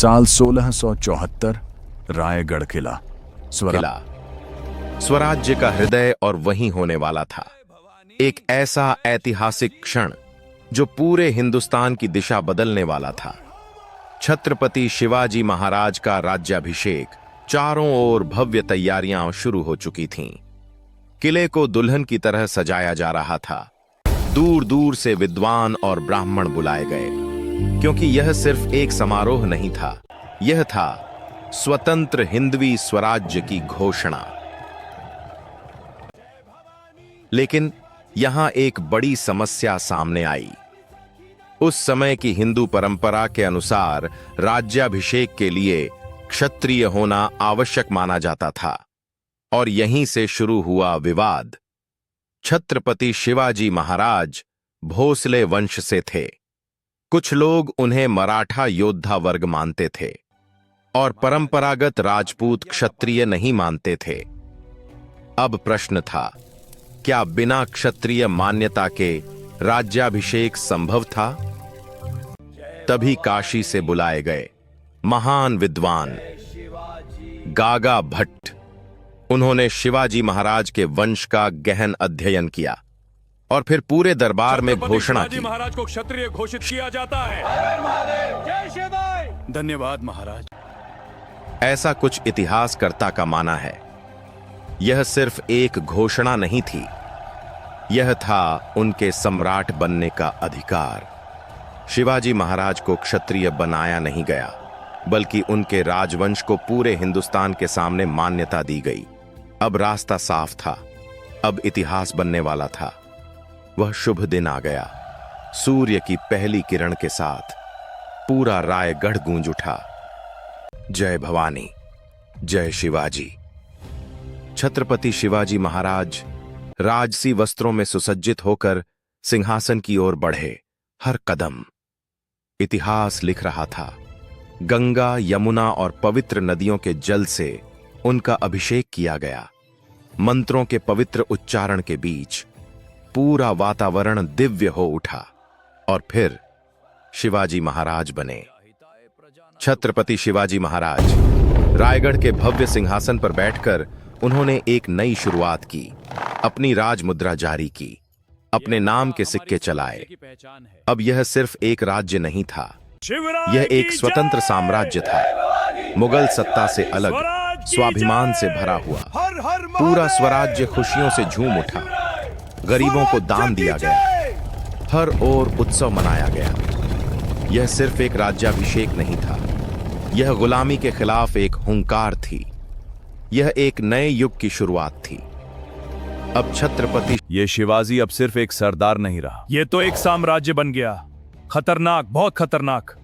साल 1674, रायगढ़ किला। स्वराज्य का हृदय और वहीं होने वाला था। एक ऐसा ऐतिहासिक क्षण जो पूरे हिंदुस्तान की दिशा बदलने वाला था। छत्रपति शिवाजी महाराज का राज्याभिषेक, चारों ओर भव्य तैयारियां शुरू हो चुकी थीं। किले को दुल्हन की तरह सजाया जा रहा था। दूर दूर से विद्वान और ब्राह्मण बुलाए गए, क्योंकि यह सिर्फ एक समारोह नहीं था, यह था स्वतंत्र हिंदवी स्वराज्य की घोषणा। लेकिन यहां एक बड़ी समस्या सामने आई। उस समय की हिंदू परंपरा के अनुसार राज्याभिषेक के लिए क्षत्रिय होना आवश्यक माना जाता था, और यहीं से शुरू हुआ विवाद। छत्रपति शिवाजी महाराज भोसले वंश से थे। कुछ लोग उन्हें मराठा योद्धा वर्ग मानते थे और परंपरागत राजपूत क्षत्रिय नहीं मानते थे। अब प्रश्न था, क्या बिना क्षत्रिय मान्यता के राज्याभिषेक संभव था? तभी काशी से बुलाए गए महान विद्वान गागा भट्ट। उन्होंने शिवाजी महाराज के वंश का गहन अध्ययन किया और फिर पूरे दरबार में घोषणा की। महाराज को क्षत्रिय घोषित किया जाता है। धन्यवाद महाराज। ऐसा कुछ इतिहासकर्ता का माना है। यह सिर्फ एक घोषणा नहीं थी, यह था उनके सम्राट बनने का अधिकार। शिवाजी महाराज को क्षत्रिय बनाया नहीं गया, बल्कि उनके राजवंश को पूरे हिंदुस्तान के सामने मान्यता दी गई। अब रास्ता साफ था, अब इतिहास बनने वाला था। वह शुभ दिन आ गया। सूर्य की पहली किरण के साथ पूरा रायगढ़ गूंज उठा। जय भवानी, जय शिवाजी। छत्रपति शिवाजी महाराज राजसी वस्त्रों में सुसज्जित होकर सिंहासन की ओर बढ़े। हर कदम इतिहास लिख रहा था। गंगा, यमुना और पवित्र नदियों के जल से उनका अभिषेक किया गया। मंत्रों के पवित्र उच्चारण के बीच पूरा वातावरण दिव्य हो उठा, और फिर शिवाजी महाराज बने। छत्रपति शिवाजी महाराज रायगढ़ के भव्य सिंहासन पर बैठकर उन्होंने एक नई शुरुआत की। अपनी राजमुद्रा जारी की, अपने नाम के सिक्के चलाए। अब यह सिर्फ एक राज्य नहीं था, यह एक स्वतंत्र साम्राज्य था। मुगल सत्ता से अलग, स्वाभिमान से भरा हुआ। पूरा स्वराज्य खुशियों से झूम उठा। गरीबों को दान दिया गया, हर ओर उत्सव मनाया गया। यह सिर्फ एक राज्याभिषेक नहीं था, यह गुलामी के खिलाफ एक हुंकार थी। यह एक नए युग की शुरुआत थी। अब छत्रपति ये शिवाजी अब सिर्फ एक सरदार नहीं रहा, ये तो एक साम्राज्य बन गया। खतरनाक, बहुत खतरनाक।